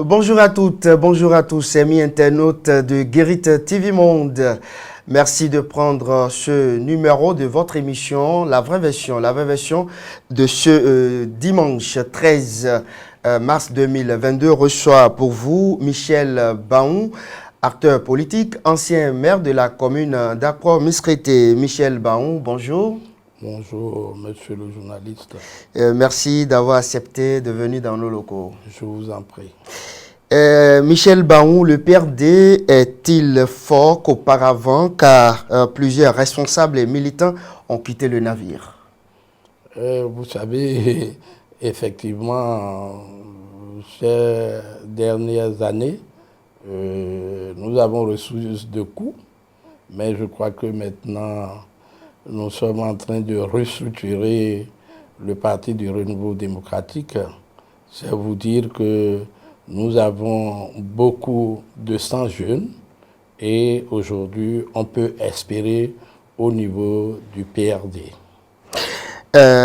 Bonjour à toutes, bonjour à tous, amis internautes de Guérit TV Monde. Merci de prendre ce numéro de votre émission, la vraie version de ce dimanche 13 mars 2022 reçoit pour vous Michel Baon, acteur politique, ancien maire de la commune d'Akwa-Miskrete. Michel Baon, bonjour. Bonjour, monsieur le journaliste. Merci d'avoir accepté de venir dans nos locaux. Je vous en prie. Michel Baon, le PRD est-il fort qu'auparavant, car plusieurs responsables et militants ont quitté le navire? Vous savez, effectivement, ces dernières années, nous avons reçu de coups, mais je crois que maintenant, nous sommes en train de restructurer le Parti du Renouveau démocratique. C'est vous dire que nous avons beaucoup de 100 jeunes et aujourd'hui, on peut espérer au niveau du PRD.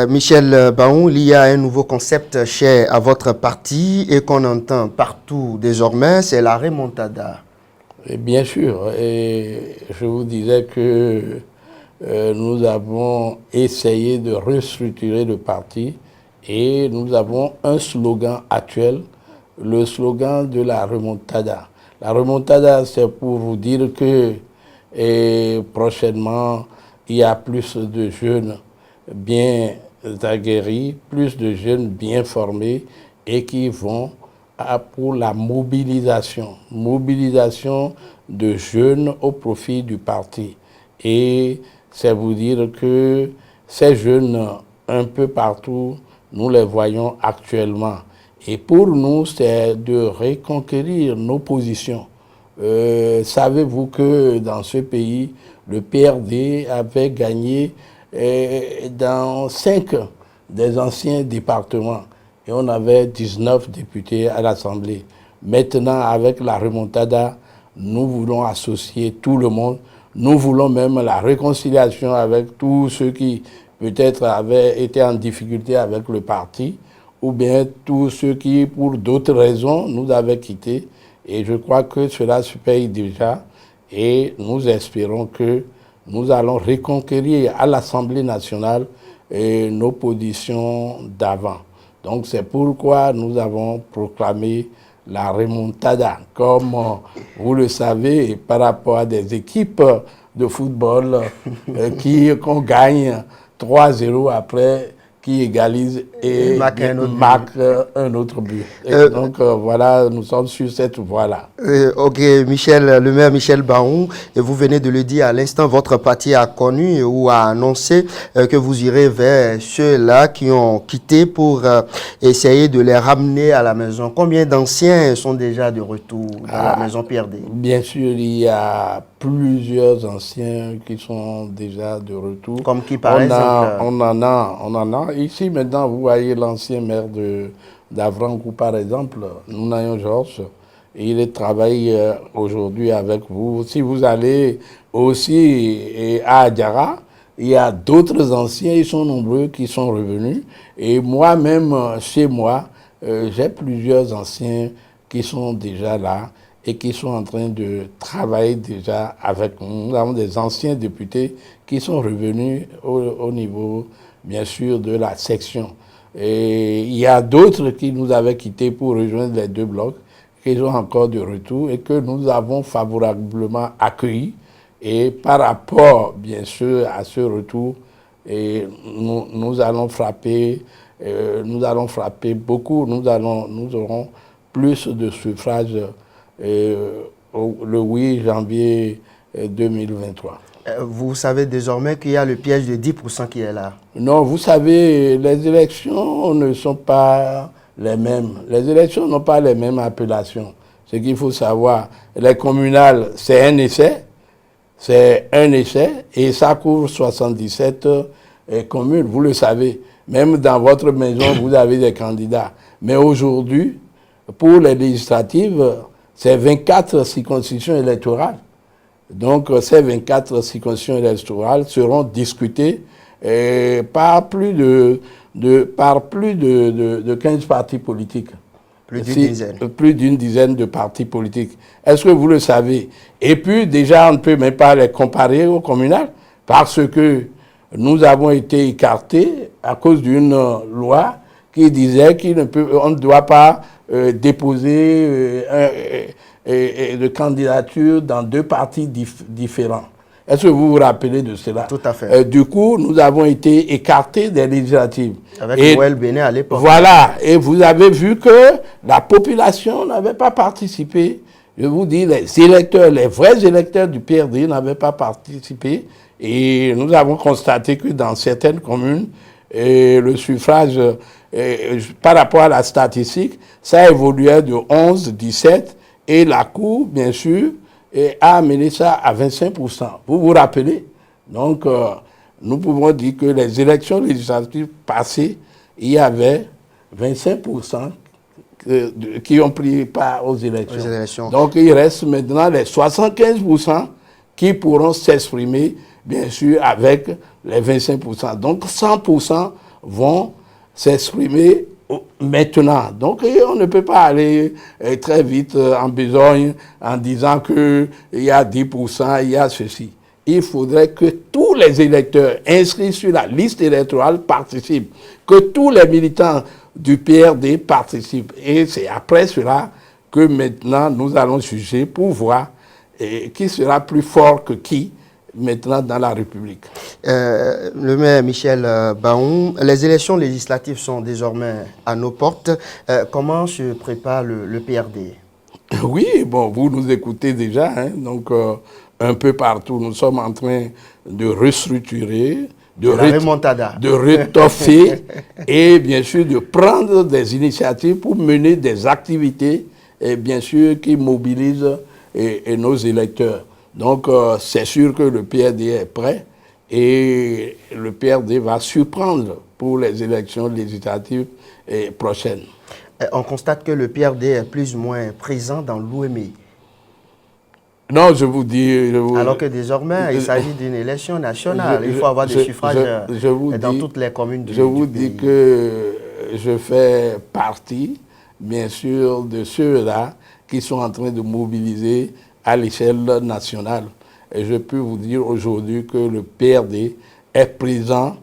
Michel Baon, il y a un nouveau concept cher à votre parti et qu'on entend partout désormais, c'est la remontada. Et bien sûr, et je vous disais que nous avons essayé de restructurer le parti et nous avons un slogan actuel, le slogan de la remontada. La remontada, c'est pour vous dire que prochainement, il y a plus de jeunes bien aguerris, plus de jeunes bien formés et qui vont pour la mobilisation de jeunes au profit du parti. Et c'est vous dire que ces jeunes, un peu partout, nous les voyons actuellement. Et pour nous, c'est de reconquérir nos positions. Savez-vous que dans ce pays, le PRD avait gagné dans 5 des anciens départements et on avait 19 députés à l'Assemblée. Maintenant, avec la remontada, nous voulons associer tout le monde. Nous voulons même la réconciliation avec tous ceux qui peut-être avaient été en difficulté avec le parti ou bien tous ceux qui, pour d'autres raisons, nous avaient quittés. Et je crois que cela se paye déjà et nous espérons que nous allons reconquérir à l'Assemblée nationale nos positions d'avant. Donc c'est pourquoi nous avons proclamé la remontada. Comme vous le savez, par rapport à des équipes de football qu'on gagne 3-0 après, qui égalise et marque un autre but. Donc voilà, nous sommes sur cette voie-là. Ok, Michel, le maire Michel Baon, et vous venez de le dire à l'instant, votre parti a connu ou a annoncé que vous irez vers ceux-là qui ont quitté pour essayer de les ramener à la maison. Combien d'anciens sont déjà de retour dans la maison PRD? Bien sûr, il y a plusieurs anciens qui sont déjà de retour. Comme qui, par exemple? On en a. Ici, maintenant, vous voyez l'ancien maire d'Avrankou, par exemple, Nounayon Georges. Il travaille aujourd'hui avec vous. Si vous allez aussi à Adjara, il y a d'autres anciens, ils sont nombreux qui sont revenus. Et moi-même, chez moi, j'ai plusieurs anciens qui sont déjà là et qui sont en train de travailler déjà avec nous. Nous avons des anciens députés qui sont revenus au niveau, bien sûr, de la section. Et il y a d'autres qui nous avaient quittés pour rejoindre les 2 blocs, qui sont encore de retour et que nous avons favorablement accueillis. Et par rapport, bien sûr, à ce retour, nous allons frapper beaucoup. Nous aurons plus de suffrages le 8 janvier 2023. Vous savez désormais qu'il y a le piège de 10% qui est là. Non, vous savez, les élections ne sont pas les mêmes. Les élections n'ont pas les mêmes appellations. Ce qu'il faut savoir, les communales, c'est un essai. C'est un essai et ça couvre 77 communes, vous le savez. Même dans votre maison, vous avez des candidats. Mais aujourd'hui, pour les législatives, c'est 24 circonscriptions électorales. Donc, ces 24 circonscriptions électorales seront discutées par plus de 15 partis politiques. Plus d'une dizaine de partis politiques. Est-ce que vous le savez? Et puis, déjà, on ne peut même pas les comparer au communal parce que nous avons été écartés à cause d'une loi qui disait qu'on ne doit pas déposer de candidature dans deux partis différents. Est-ce que vous vous rappelez de cela? Tout à fait. Du coup, nous avons été écartés des législatives. Avec Noël Bénet à l'époque. Voilà. Et vous avez vu que la population n'avait pas participé. Je vous dis, les électeurs, les vrais électeurs du PRD n'avaient pas participé. Et nous avons constaté que dans certaines communes, le suffrage, par rapport à la statistique, ça évoluait de 11, 17. Et la Cour, bien sûr, a amené ça à 25%. Vous vous rappelez? Donc, nous pouvons dire que les élections législatives passées, il y avait 25% qui ont pris part aux élections. Donc, il reste maintenant les 75% qui pourront s'exprimer, bien sûr, avec les 25%. Donc, 100% vont s'exprimer maintenant. Donc, on ne peut pas aller très vite en besogne en disant qu'il y a 10%, il y a ceci. Il faudrait que tous les électeurs inscrits sur la liste électorale participent, que tous les militants du PRD participent. Et c'est après cela que maintenant nous allons juger pour voir qui sera plus fort que qui maintenant dans la République. Le maire Michel Bahoum, les élections législatives sont désormais à nos portes. Comment se prépare le PRD? Oui, bon, vous nous écoutez déjà, hein, donc un peu partout, nous sommes en train de restructurer, de rétoffer et bien sûr de prendre des initiatives pour mener des activités et bien sûr qui mobilisent nos électeurs. Donc, c'est sûr que le PRD est prêt et le PRD va surprendre pour les élections législatives prochaines. On constate que le PRD est plus ou moins présent dans l'OMI. Non, je vous dis... Alors que désormais, il s'agit d'une élection nationale. Il faut avoir des suffrages dans toutes les communes du pays. Je vous dis que je fais partie, bien sûr, de ceux-là qui sont en train de mobiliser à l'échelle nationale. Et je peux vous dire aujourd'hui que le PRD est présent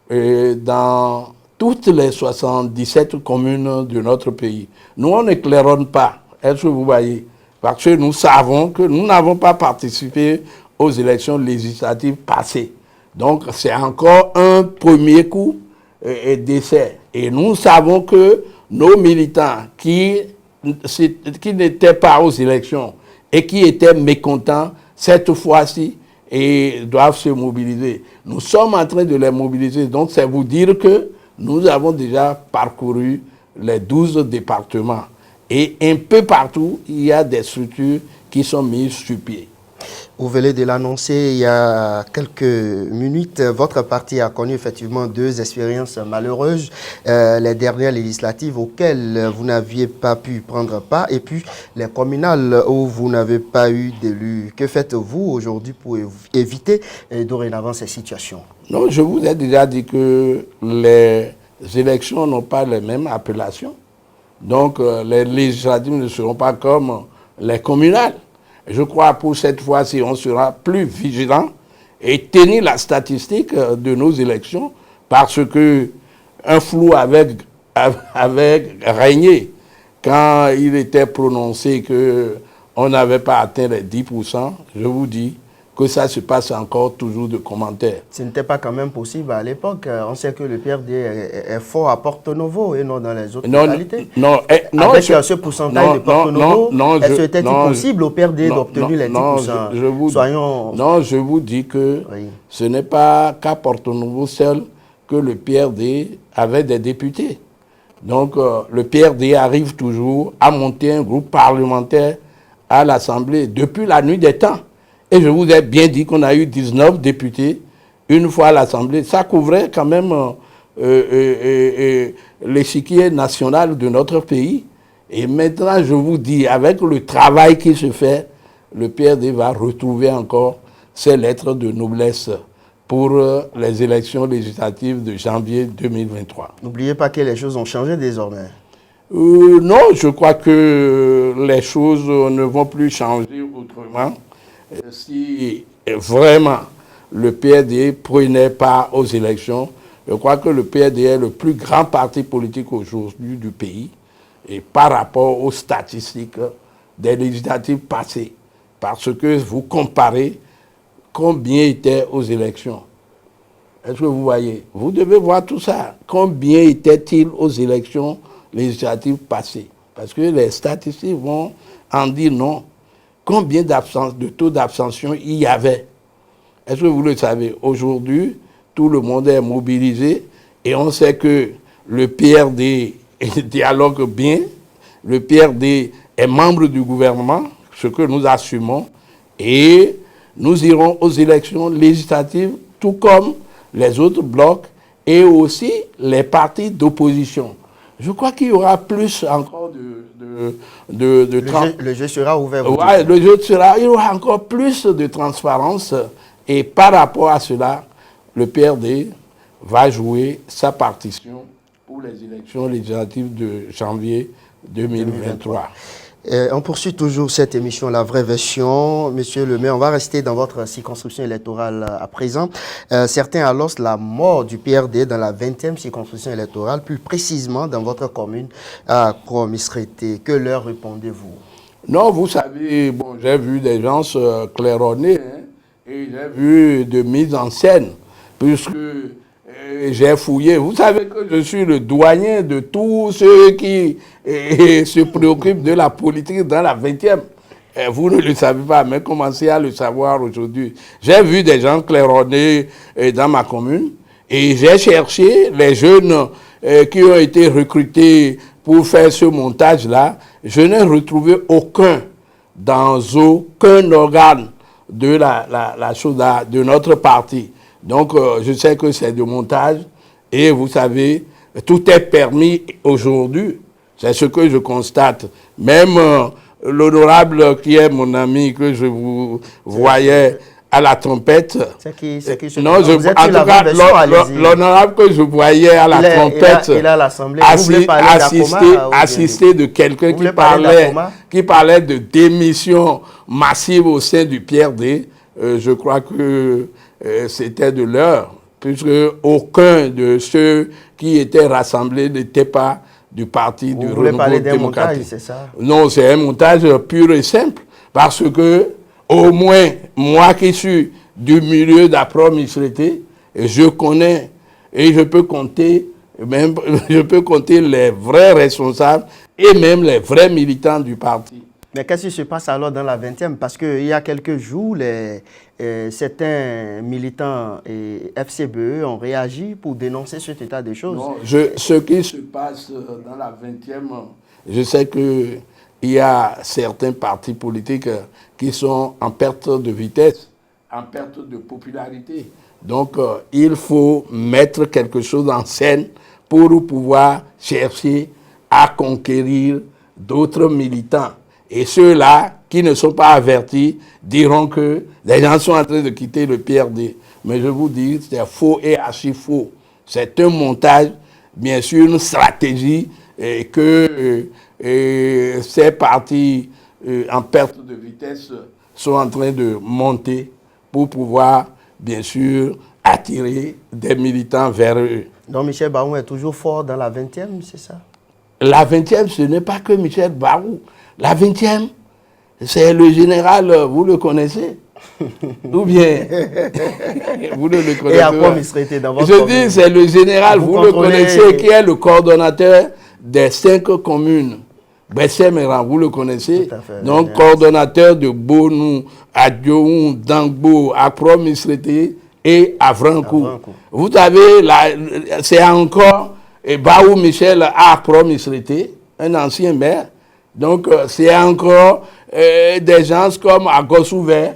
dans toutes les 77 communes de notre pays. Nous, on n'éclaironne pas. Est-ce que vous voyez? Parce que nous savons que nous n'avons pas participé aux élections législatives passées. Donc, c'est encore un premier coup d'essai. Et nous savons que nos militants qui n'étaient pas aux élections et qui étaient mécontents, cette fois-ci, et doivent se mobiliser. Nous sommes en train de les mobiliser. Donc, c'est vous dire que nous avons déjà parcouru les 12 départements. Et un peu partout, il y a des structures qui sont mises sur pied. Vous venez de l'annoncer il y a quelques minutes. Votre parti a connu effectivement deux expériences malheureuses. Les dernières législatives auxquelles vous n'aviez pas pu prendre part et puis les communales où vous n'avez pas eu d'élu. Que faites-vous aujourd'hui pour éviter dorénavant ces situations? Non, je vous ai déjà dit que les élections n'ont pas les mêmes appellations. Donc les législatives ne seront pas comme les communales. Je crois pour cette fois-ci, on sera plus vigilant et tenir la statistique de nos élections parce que un flou avait régné quand il était prononcé qu'on n'avait pas atteint les 10%. Je vous dis que ça se passe encore toujours de commentaires. Ce n'était pas quand même possible à l'époque. On sait que le PRD est fort à Porto Novo et non dans les autres localités. Avec ce pourcentage de Porto Novo, est-ce que c'était possible au PRD d'obtenir les 10%? Non, je vous dis que ce n'est pas qu'à Porto Novo seul que le PRD avait des députés. Donc le PRD arrive toujours à monter un groupe parlementaire à l'Assemblée depuis la nuit des temps. Et je vous ai bien dit qu'on a eu 19 députés une fois à l'Assemblée. Ça couvrait quand même l'échiquier national de notre pays. Et maintenant, je vous dis, avec le travail qui se fait, le PRD va retrouver encore ses lettres de noblesse pour les élections législatives de janvier 2023. N'oubliez pas que les choses ont changé désormais. Non, je crois que les choses ne vont plus changer autrement. Si vraiment le PRD prenait part aux élections, je crois que le PRD est le plus grand parti politique aujourd'hui du pays et par rapport aux statistiques des législatives passées. Parce que vous comparez combien étaient aux élections. Est-ce que vous voyez? Vous devez voir tout ça. Combien était-il aux élections législatives passées? Parce que les statistiques vont en dire non. Combien de taux d'abstention il y avait? Est-ce que vous le savez? Aujourd'hui, tout le monde est mobilisé et on sait que le PRD dialogue bien, le PRD est membre du gouvernement, ce que nous assumons, et nous irons aux élections législatives, tout comme les autres blocs et aussi les partis d'opposition. Je crois qu'il y aura plus encore le jeu sera ouvert. Ouais, il y aura encore plus de transparence et par rapport à cela, le PRD va jouer sa partition pour les élections législatives de janvier 2023. On poursuit toujours cette émission, la vraie version. Monsieur le maire, on va rester dans votre circonscription électorale à présent. Certains annoncent la mort du PRD dans la 20e circonscription électorale, plus précisément dans votre commune à Kromisrété. Que leur répondez-vous? Non, vous savez, bon, j'ai vu des gens se claironner et j'ai vu de mise en scène, puisque j'ai fouillé. Vous savez que je suis le doyen de tous ceux qui se préoccupent de la politique dans la 20e. Vous ne le savez pas, mais commencez à le savoir aujourd'hui. J'ai vu des gens claironner dans ma commune et j'ai cherché les jeunes qui ont été recrutés pour faire ce montage-là. Je n'ai retrouvé aucun dans aucun organe de la chose de notre parti. Donc, je sais que c'est du montage et vous savez, tout est permis aujourd'hui. C'est ce que je constate. Même l'honorable qui est mon ami, que je vous voyais à la trompette. C'est qui non, en tout cas, l'honorable que je voyais à la trompette, il a l'Assemblée. assisté de quelqu'un qui parlait de démission massive au sein du PRD. Je crois que c'était de l'heure, puisque aucun de ceux qui étaient rassemblés n'était pas du parti du Renouveau démocratique. C'est ça? Non, c'est un montage pur et simple, parce que au moins, moi qui suis du milieu d'Aprons-Misrété, je connais et je peux compter les vrais responsables et même les vrais militants du parti. Mais qu'est-ce qui se passe alors dans la 20e? Parce qu'il y a quelques jours, certains militants et FCBE ont réagi pour dénoncer cet état des choses. Non, ce qui se passe dans la 20e, je sais qu'il y a certains partis politiques qui sont en perte de vitesse, en perte de popularité. Donc, il faut mettre quelque chose en scène pour pouvoir chercher à conquérir d'autres militants. Et ceux-là qui ne sont pas avertis diront que les gens sont en train de quitter le PRD. Mais je vous dis, c'est faux et archi faux. C'est un montage, bien sûr, une stratégie que ces partis en perte de vitesse sont en train de monter pour pouvoir, bien sûr, attirer des militants vers eux. Donc Michel Barou est toujours fort dans la 20e, c'est ça? La 20e, ce n'est pas que Michel Barou. La 20e, c'est le général, vous le connaissez? Ou bien, vous ne le connaissez pas. Et à quoi il serait dans votre Je dis, c'est le général, vous le connaissez, qui est le coordonnateur des 5 communes. Besséméran, vous le connaissez? Donc, coordonnateur de Bonou, Adjoum, Dangbo, Aprons-Misrété et Avrankou. Vous savez, c'est encore Baou Michel à Aprons-Misrété, un ancien maire. Donc, c'est encore des gens comme Agosouver,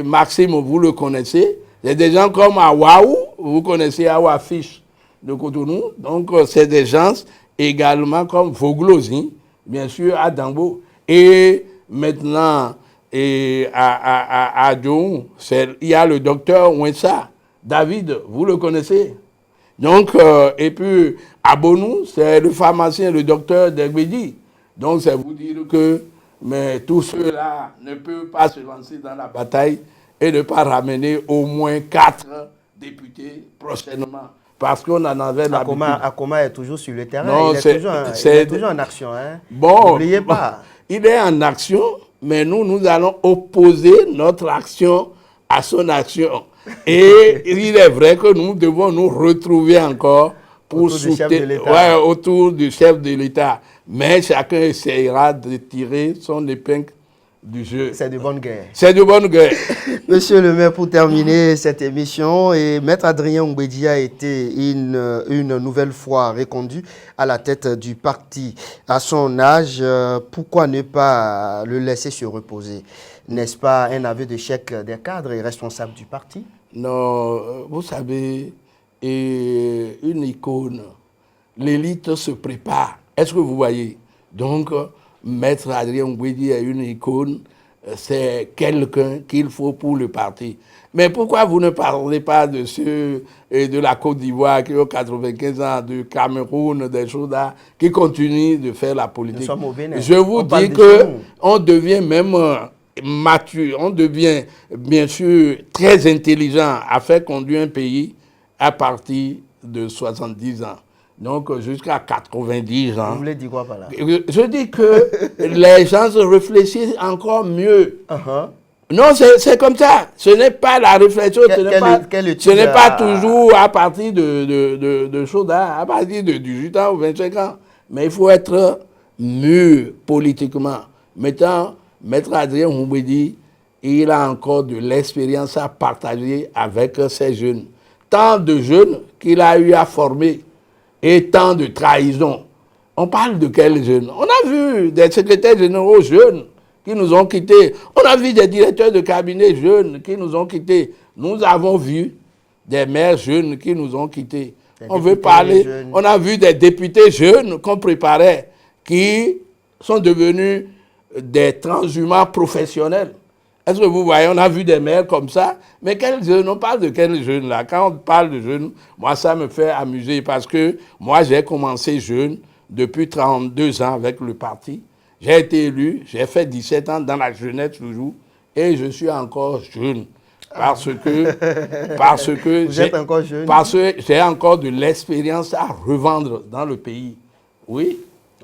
Maxime, vous le connaissez. C'est des gens comme Awaou, vous connaissez Awafiche de Cotonou. Donc, c'est des gens également comme Voglosin, bien sûr, à Dangbo. Et maintenant, à Djoum, il y a le docteur Ouensa. David, vous le connaissez? Donc, et puis, à Bonou, c'est le pharmacien, le docteur Degbedi. Donc, c'est vous dire que mais tous ceux-là ne peuvent pas se lancer dans la bataille et ne pas ramener au moins 4 députés prochainement. Parce qu'on en avait l'habitude. Akoma est toujours sur le terrain. Non, il est toujours en action. Hein? Bon, n'oubliez pas. Il est en action, mais nous allons opposer notre action à son action. Et il est vrai que nous devons nous retrouver encore pour soutenir autour du chef de l'État. Mais chacun essaiera de tirer son épingle du jeu. C'est de bonne guerre. C'est de bonne guerre. Monsieur le maire, pour terminer cette émission, et Maître Adrien Oumbédi a été une nouvelle fois reconduit à la tête du parti. À son âge, pourquoi ne pas le laisser se reposer? N'est-ce pas un aveu d'échec des cadres et responsables du parti? Non, vous savez, une icône, l'élite se prépare. Est-ce que vous voyez? Donc, Maître Adrien Oumbédi est une icône, c'est quelqu'un qu'il faut pour le parti. Mais pourquoi vous ne parlez pas de ceux de la Côte d'Ivoire qui ont 95 ans, du Cameroun, des choses là, qui continuent de faire la politique? Nous sommes au Bénin. Je vous dis qu'on devient même mature, on devient bien sûr très intelligent à faire conduire un pays à partir de 70 ans. Donc jusqu'à 90 ans. Vous voulez dire quoi par là? Je dis que les gens se réfléchissent encore mieux. Non, c'est comme ça. Ce n'est pas la réflexion, ce n'est pas toujours à partir de choses, à partir de 18 ans ou 25 ans. Mais il faut être mûr politiquement. Maintenant, Maître Adrien Oumbédi, il a encore de l'expérience à partager avec ces jeunes. Tant de jeunes qu'il a eu à former et tant de trahisons. On parle de quels jeunes? On a vu des secrétaires généraux jeunes qui nous ont quittés. On a vu des directeurs de cabinet jeunes qui nous ont quittés. Nous avons vu des maires jeunes qui nous ont quittés. On veut parler. On a vu des députés jeunes qu'on préparait qui sont devenus des transhumants professionnels. Est-ce que vous voyez, on a vu des maires comme ça, mais quels jeunes? On parle de quels jeunes là? Quand on parle de jeunes, moi ça me fait amuser parce que moi j'ai commencé jeune depuis 32 ans avec le parti. J'ai été élu, j'ai fait 17 ans dans la jeunesse toujours et je suis encore jeune parce que vous êtes encore jeune. Parce que j'ai encore de l'expérience à revendre dans le pays. Oui.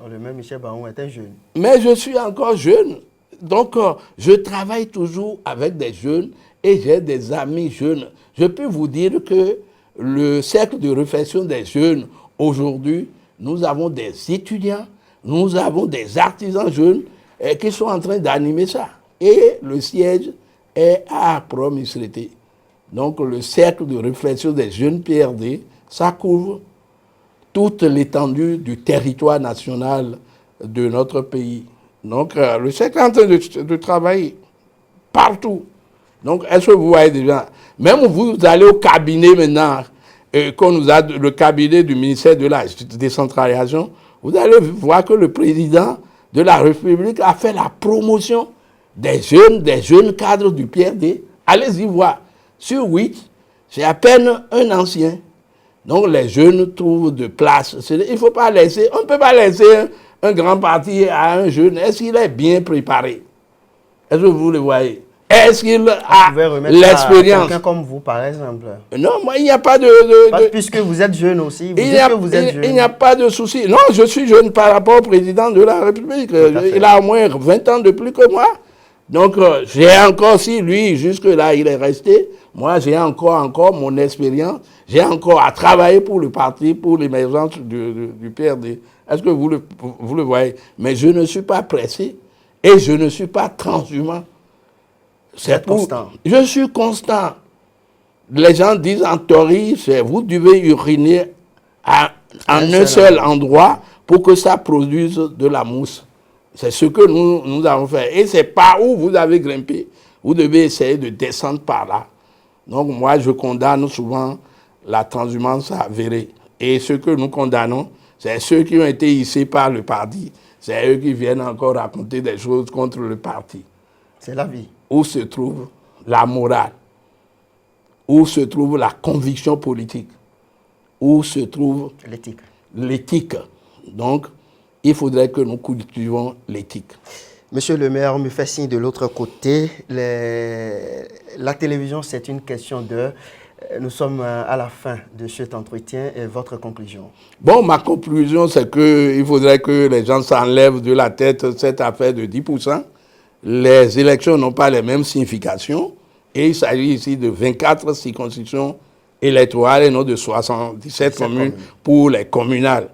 Le même Michel Baron était jeune. Mais je suis encore jeune. Donc, je travaille toujours avec des jeunes et j'ai des amis jeunes. Je peux vous dire que le cercle de réflexion des jeunes, aujourd'hui, nous avons des étudiants, nous avons des artisans jeunes qui sont en train d'animer ça. Et le siège est à Promisrété. Donc, le cercle de réflexion des jeunes PRD, ça couvre toute l'étendue du territoire national de notre pays. Donc, le cercle est en train de travailler partout. Donc, est-ce que vous voyez déjà? Même vous allez au cabinet maintenant, qu'on nous a le cabinet du ministère de la décentralisation, vous allez voir que le président de la République a fait la promotion des jeunes cadres du PRD. Allez-y voir. Sur 8, c'est à peine un ancien. Donc, les jeunes trouvent de place. Il ne faut pas laisser, on ne peut pas laisser un grand parti à un jeune. Est-ce qu'il est bien préparé? Est-ce que vous le voyez? Est-ce qu'il a l'expérience? Quelqu'un comme vous, par exemple. Non, moi, il n'y a pas de... Puisque vous êtes jeune aussi, il n'y a pas de souci. Non, je suis jeune par rapport au président de la République. Il a au moins 20 ans de plus que moi. Donc, j'ai encore, si lui, jusque-là, il est resté, moi, j'ai encore mon expérience. J'ai encore à travailler pour le parti, pour l'émergence du PRD. Est-ce que vous le voyez? Mais je ne suis pas pressé et je ne suis pas transhumant. C'est constant. Je suis constant. Les gens disent en théorie, vous devez uriner en un seul endroit pour que ça produise de la mousse. C'est ce que nous avons fait. Et c'est par où vous avez grimpé. Vous devez essayer de descendre par là. Donc moi, je condamne souvent la transhumance avérée. Et ce que nous condamnons, c'est ceux qui ont été hissés par le parti. C'est eux qui viennent encore raconter des choses contre le parti. C'est la vie. Où se trouve la morale? Où se trouve la conviction politique? où se trouve L'éthique. l'éthique. Donc, il faudrait que nous cultivons l'éthique. Monsieur le maire, on me fait signe de l'autre côté. La télévision, c'est une question de... Nous sommes à la fin de cet entretien et votre conclusion. Bon, ma conclusion, c'est qu'il faudrait que les gens s'enlèvent de la tête cette affaire de 10%. Les élections n'ont pas les mêmes significations et il s'agit ici de 24 circonscriptions électorales et non de 77 communes pour les communales.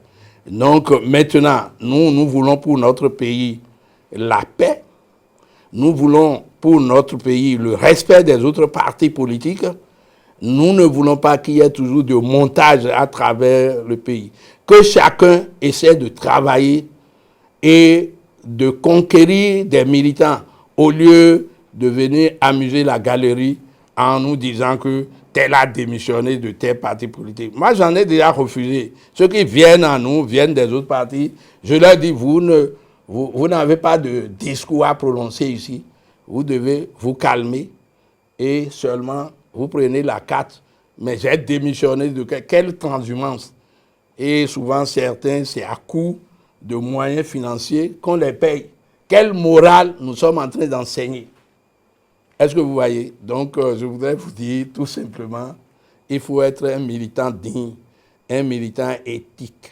Donc maintenant, nous voulons pour notre pays la paix. Nous voulons pour notre pays le respect des autres partis politiques. Nous ne voulons pas qu'il y ait toujours de montage à travers le pays. Que chacun essaie de travailler et de conquérir des militants au lieu de venir amuser la galerie en nous disant que tel a démissionné de tel parti politique. Moi, j'en ai déjà refusé. Ceux qui viennent à nous, viennent des autres partis. Je leur dis, vous n'avez pas de discours à prononcer ici. Vous devez vous calmer et seulement vous prenez la carte. Mais j'ai démissionné de quelle transhumance. Et souvent, certains, c'est à coup de moyens financiers qu'on les paye. Quelle morale nous sommes en train d'enseigner? Est-ce que vous voyez? Donc, je voudrais vous dire tout simplement, il faut être un militant digne, un militant éthique.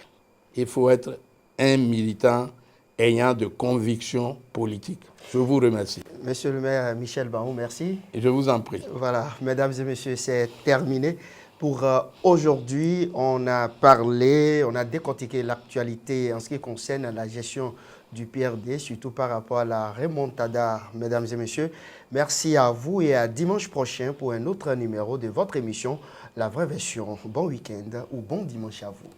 Il faut être un militant ayant de convictions politiques. Je vous remercie. Monsieur le maire Michel Bahou, merci. Et je vous en prie. Voilà, mesdames et messieurs, c'est terminé. Pour aujourd'hui, on a parlé, on a décortiqué l'actualité en ce qui concerne la gestion du PRD, surtout par rapport à la remontada, mesdames et messieurs. Merci à vous et à dimanche prochain pour un autre numéro de votre émission, La Vraie Version. Bon week-end ou bon dimanche à vous.